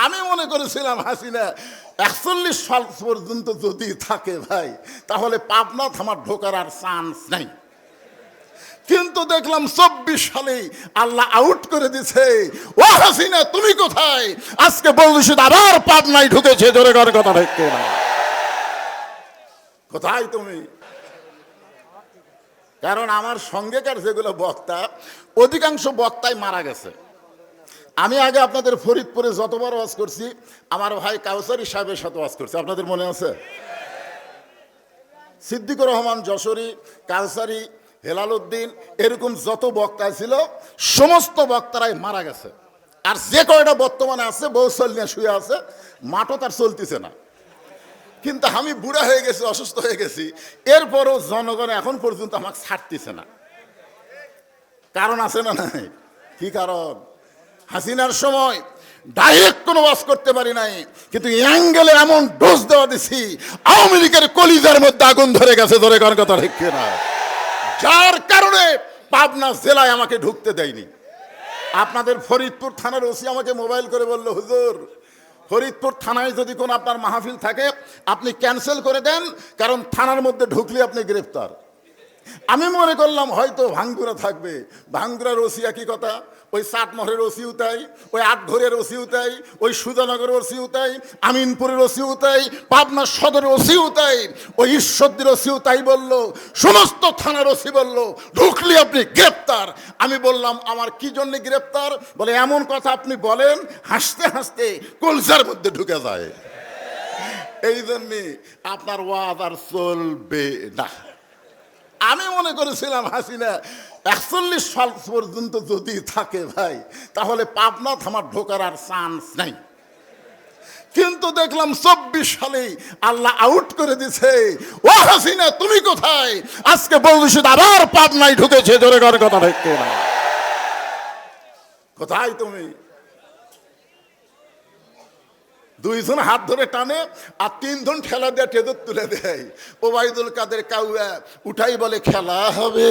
আমি মনে করেছিলাম হাসিনা 41 সাল পর্যন্ত যদি থাকে ভাই, তাহলে পাবনা থামার ঢোকার আর চান্স নাই। কিন্তু দেখলাম 24 সালে আল্লাহ আউট করে দিছে। ও হাসিনা তুমি কোথায়? আজকে বলছি আবার পাবনায় ঢুকেছে। জোরে করে কথা দেখতে না, কোথায় তুমি? কারণ আমার সঙ্গেকার যেগুলো বক্তা, অধিকাংশ বক্তাই মারা গেছে। আমি আগে আপনাদের ফরিদপুরে যতবার ওয়াজ করছি, আমার ভাই কাউসারি সাহেবের সাথে ওয়াজ করছি, আপনাদের মনে আছে? সিদ্দিকুর রহমান যশোরী, কাউসারি, হেলাল উদ্দিন, এরকম যত বক্তা ছিল সমস্ত বক্তারাই মারা গেছে। আর যে কয়টা বর্তমানে আছে বৌসল নিয়ে শুয়ে আছে, মাঠও তার চলতেছে না। কিন্তু আমি বুড়া হয়ে গেছি, অসুস্থ হয়ে গেছি, এরপরও জনগণ এখন পর্যন্ত আমাকে ছাড়তেছে না। কারণ আছে না নাই? কি কারণ? হাসিনার সময় ডাইরেক্ট কোনো ওয়াজ করতে পারি নাই, কিন্তু অ্যাঙ্গেলে এমন ডোজ দেওয়া দিছি, আওয়ামী লীগের কলিজার মধ্যে আগুন ধরে গেছে। ধরে কোন কথা ঠিক না? যার কারণে পাবনা জেলায় আমাকে ঢুকতে দেয়নি। আপনাদের ফরিদপুর থানার ওসি আমাকে মোবাইল করে বলল, হুজুর ফরিদপুর থানায় যদি কোনো আপনার মাহফিল থাকে আপনি ক্যান্সেল করে দেন, কারণ থানার মধ্যে ঢুকলে আপনি গ্রেফতার। আমি মনে করলাম হয়তো ভাঙ্গুরা থাকবে। ভাঙ্গুরার ওসি একই কথা, ওই চাটমোহরের ওসিও তাই, ওই আটঘরের ওসিও তাই, ওই সুজানগরের ওসিও তাই, আমিনপুরের ওসিও তাই, পাবনা সদরের ওসিও তাই, ওই ঈশ্বরদীর ওসিও তাই বলল। সমস্ত থানার ওসি বলল ঢুকলে আপনি গ্রেপ্তার। আমি বললাম আমার কি জন্য গ্রেপ্তার? বলে এমন কথা আপনি বলেন হাসতে হাসতে কলজার মধ্যে ঢুকে যায়। এই জন্যে আপনার ওয়াজ আর চলবে না। আমি মনে করেছিলাম হাসিনা 41 সাল পর্যন্ত যদি থাকে ভাই, তাহলে পাবনা থামার ঢোকার আর চান্স নাই। কিন্তু দেখলাম 24 সালে আল্লাহ আউট করে দিছে। ও হাসিনা তুমি কোথায়? আজকে বলছি আবার পাবনায় ঢুকেছে। জোরে করে কথা দেখতে না, কোথায় তুমি? দুইজন হাত ধরে টানে আর তিনজন ঠেলা দিয়ে টেদর তুলে দেয়। ওবায়দুল কাদের কাউয়া উঠাই বলে খেলা হবে।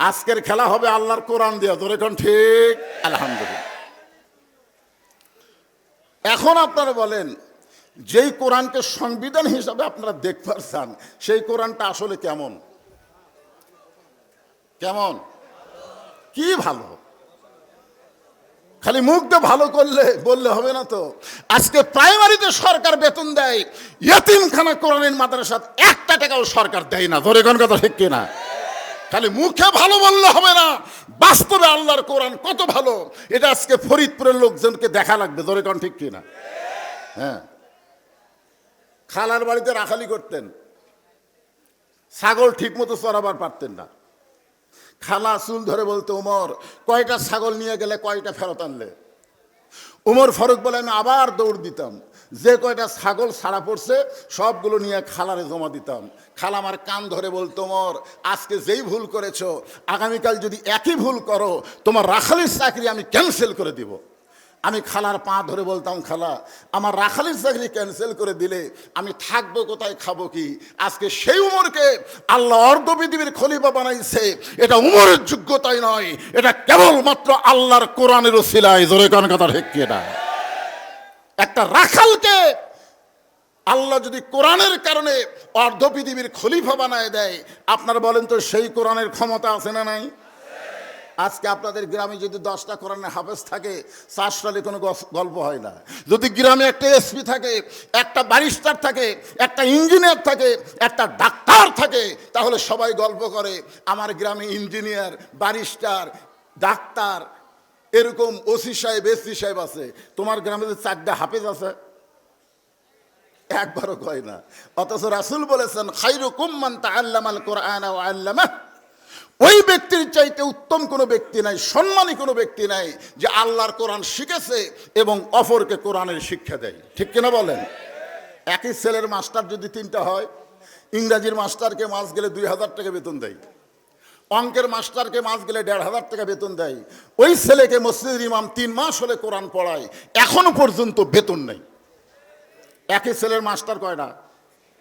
আজকের খেলা হবে আল্লাহর কোরআন দিয়া। তোর এখন ঠিক আলহামদুলিল্লাহ। এখন আপনারা বলেন, যেই কোরআনকে সংবিধান হিসাবে আপনারা দেখতে চান, সেই কোরআনটা আসলে কেমন? কেমন? কি ভালো? খালি মুখ দিয়ে ভালো করলে বললে হবে না তো। আজকে প্রাইমারিতে সরকার বেতন দেয়, ইয়েতিমখানা কোরআনের মাদ্রাসাত 1 টাকাও সরকার দেয় না। ধরে কোন কথা ঠিক কিনা? খালি মুখে ভালো বললে হবে না, বাস্তবে আল্লাহর কোরআন কত ভালো এটা আজকে ফরিদপুরের লোকজনকে দেখা লাগবে। ধরে কোন ঠিক কিনা? হ্যাঁ, খালার বাড়িতে রাখালি করতেন, ছাগল ঠিক মতো চড়াবার পারতেন না। খালা চুল ধরে বলতো, ওমর কয়টা ছাগল নিয়ে গেলে কয়টা ফেরত আনলে? উমর ফারুক বলে আমি আবার দৌড় দিতাম, যে কয়টা ছাগল ছাড়া পড়ছে সবগুলো নিয়ে খালারে জমা দিতাম। খালা আমার কান ধরে বলতো, ওমর আজকে যেই ভুল করেছো আগামীকাল যদি একই ভুল করো তোমার রাখালির চাকরি আমি ক্যান্সেল করে দিব। আমি খালার পা ধরে বলতাম, খালা আমার রাখালির চাকরি ক্যান্সেল করে দিলে আমি থাকবো কোথায়, খাবো কি? আজকে সেই উমরকে আল্লাহ অর্ধ পৃথিবীর খলিফা বানাইছে। এটা উমরের যোগ্যতাই নয়, এটা কেবলমাত্র আল্লাহর কোরআনের উসিলায়। জোরে কোন কথা ঠিক কি না? একটা রাখালকে আল্লাহ যদি কোরআনের কারণে অর্ধ পৃথিবীর খলিফা বানায় দেয়, আপনারা বলেন তো সেই কোরআনের ক্ষমতা আছে না নাই? আজকে আপনাদের গ্রামে যদি 10টা কোরআনের হাফেজ থাকে, 4 সালে কোনো গল্প হয় না। যদি গ্রামে একটা এসপি থাকে, একটা ব্যারিস্টার থাকে, একটা ইঞ্জিনিয়ার থাকে, একটা ডাক্তার থাকে, তাহলে সবাই গল্প করে আমার গ্রামে ইঞ্জিনিয়ার, ব্যারিস্টার, ডাক্তার, এরকম ওসি সাহেব, এসপি সাহেব আছে। তোমার গ্রামে যে 4টা হাফেজ আছে, একবারও কয় না। অথচ রাসূল বলেছেন, খায়রুকুম মান তাআল্লামাল কোরআন ওয়া আল্লামাহ। ওই ব্যক্তির চাইতে উত্তম কোনো ব্যক্তি নাই, সম্মানী কোনো ব্যক্তি নাই যে আল্লাহর কোরআন শিখেছে এবং অপরকে কোরআনের শিক্ষা দেয়। ঠিক কিনা বলেন? একই ছেলের মাস্টার যদি 3টা হয়, ইংরাজির মাস্টারকে মাস গেলে 2000 টাকা বেতন দেয়, অঙ্কের মাস্টারকে মাস গেলে 1500 টাকা বেতন দেয়। ওই ছেলেকে মসজিদের ইমাম 3 মাস হলে কোরআন পড়ায়, এখনো পর্যন্ত বেতন নেই। একই ছেলের মাস্টার কয়টা?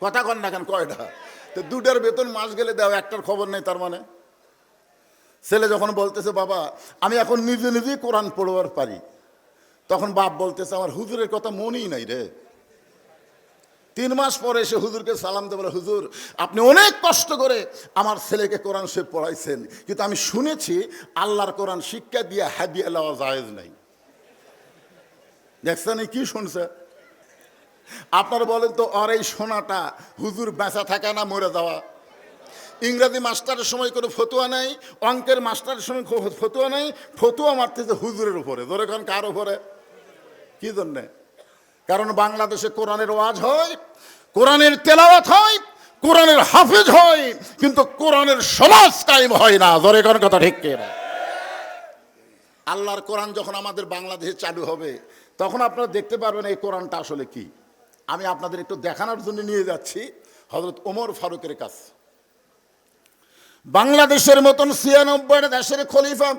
কথা কন না কেন, কয়টা? তো দুটার বেতন মাস গেলে দাও, একটার খবর নেই। তার মানে ছেলে যখন বলতেছে বাবা আমি এখন নিজে নিজেই কোরআন পড়বার পারি, তখন বাপ বলতেছে আমার হুজুরের কথা মনেই নাই রে। 3 মাস পরে এসে হুজুরকে সালাম দিয়ে বলে, হুজুর আপনি অনেক কষ্ট করে আমার ছেলেকে কোরআন শরীফ পড়াইছেন, কিন্তু আমি শুনেছি আল্লাহর কোরআন শিক্ষা দিয়ে হাদিয়া লওয়া জায়েজ নাই। দেখছেন কি শুনছে? আপনারা বলেন তো, আর এই শোনাটা হুজুর বেঁচা থাকা না মরে যাওয়া? ইংরেজি মাস্টারের সময় কোনো ফতুয়া নাই, অঙ্কের মাস্টারের সময় ফতুয়া নাই, ফতুয়া মারতেছে হুজুরের উপরে। ধরে কারণ কার উপরে? কি জন্যে? কারণ বাংলাদেশে কোরআনের ওয়াজ হয়, কোরআনের তেলাওয়াত হয়, কোরআনের হাফেজ হয়, কিন্তু কোরআনের সমাজ কায়েম হয় না। ধরে কারণ কথা ঠিক কিনা? আল্লাহর কোরআন যখন আমাদের বাংলাদেশে চালু হবে, তখন আপনারা দেখতে পারবেন এই কোরআনটা আসলে কি। আমি আপনাদের একটু দেখানোর জন্য নিয়ে যাচ্ছি হযরত ওমর ফারুকের কাছে। বাংলাদেশের মতন 96 দেশের খলিফা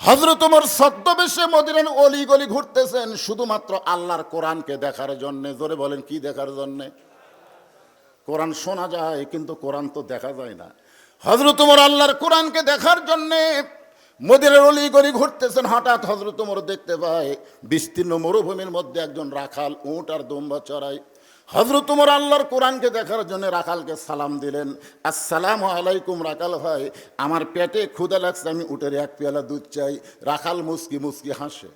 হযরত ওমর ছদ্মবেশে মদিনার অলি গলি ঘুরতেছেন শুধুমাত্র আল্লাহর কোরআনকে দেখার জন্য। জোরে বলেন কি দেখার জন্যে? কোরআন শোনা যায় কিন্তু কোরআন তো দেখা যায় না। হযরত ওমর আল্লাহর কোরআনকে দেখার জন্যে মদিনার অলি গলি ঘুরতেছেন। হঠাৎ হযরত ওমর দেখতে পায় বিস্তীর্ণ মরুভূমির মধ্যে একজন রাখাল উট আর দুম্বা চড়ায়। হযরত ওমর আল্লাহর কোরআনকে দেখার জন্য রাখালকে সালাম দিলেন, আসসালামু আলাইকুম রাখাল ভাই, আমার পেটে ক্ষুধা লাগছে, আমি উটের 1 পেয়ালা দুধ চাই। রাখাল মুস্কি মুস্কি হাসে।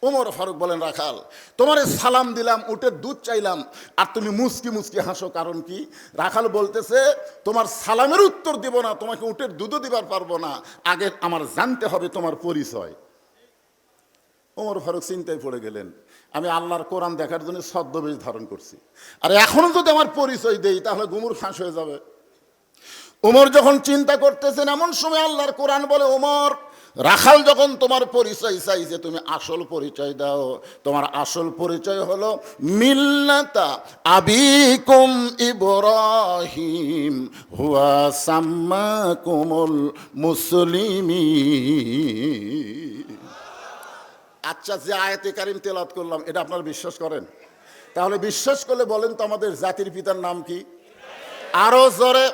ওমর ফারুক বলেন, রাখাল তোমার সালাম দিলাম, উটের দুধ চাইলাম, আর তুমি মুস্কি মুস্কি হাসো, কারণ কি? রাখাল বলতেছে তোমার সালামের উত্তর দিব না, তোমাকে উটের দুধও দিবার পারবো না, আগে আমার জানতে হবে তোমার পরিচয়। ওমর ফারুক চিন্তায় পড়ে গেলেন, আমি আল্লাহর কোরআন দেখার জন্য ছদ্মবেশ ধারণ করছি, আর এখনো যদি আমার পরিচয় দেই তাহলে গুমুর ফাঁস হয়ে যাবে। ওমর যখন চিন্তা করতেছেন, এমন সময় আল্লাহর কোরআন বলে, ওমর রাখাল যখন তোমার পরিচয় চাইছে তুমি আসল পরিচয় দাও। তোমার আসল পরিচয় হলো মিল্লাতা আবিকুম ইব্রাহিম হুয়া সাম্মাকুমুল মুসলিমিন। আচ্ছা, যে আয়াতে কারিম তেলাওয়াত করলাম এটা আপনারা বিশ্বাস করেন? তাহলে বিশ্বাস করলে বলেন তো আমাদের জাতির পিতার নাম কি? আরো জোরে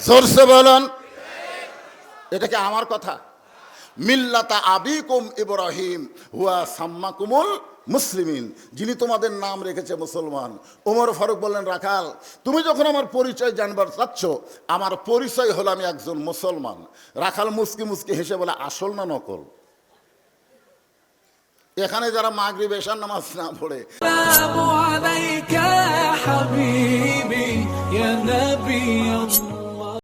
জোরসে বলেন। এটা কি আমার কথা? মিল্লাতা আবিকুম ইব্রাহিম হুয়া সাম্মাকুমুল মুসলিমিন, যিনি তোমাদের নাম রেখেছে মুসলমান। ওমর ফারুক বললেন, রাখাল তুমি যখন আমার পরিচয় জানবার চাচ্ছ, আমার পরিচয় হলো আমি একজন মুসলমান। রাখাল মুস্কি মুস্কি হেসে বলে, আসল না নকল? এখানে যারা মাগরিব এশার নামাজ না পড়ে, আসসালামু আলাইকা ইয়া হাবিবি ইয়া নবী